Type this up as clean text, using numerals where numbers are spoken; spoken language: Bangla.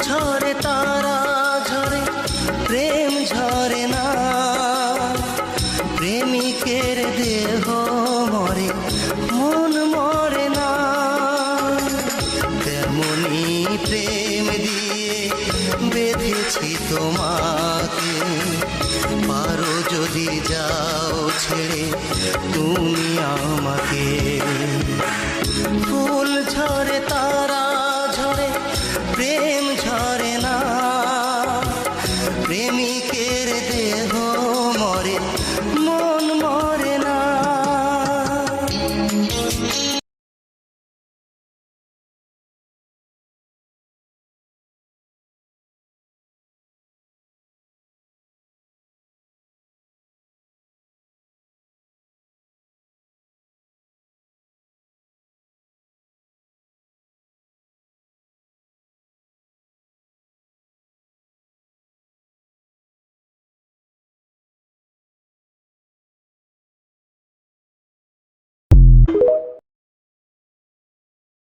ঝরে তারা ঝরে প্রেম ঝরে না, প্রেমিকের দেহ মরে মন মরে না। তেমনি প্রেম দিয়ে বেঁধেছি তোমাকে, পারো যদি যাও ছেড়ে তুমি আমাকে। ফুল ঝরে তারা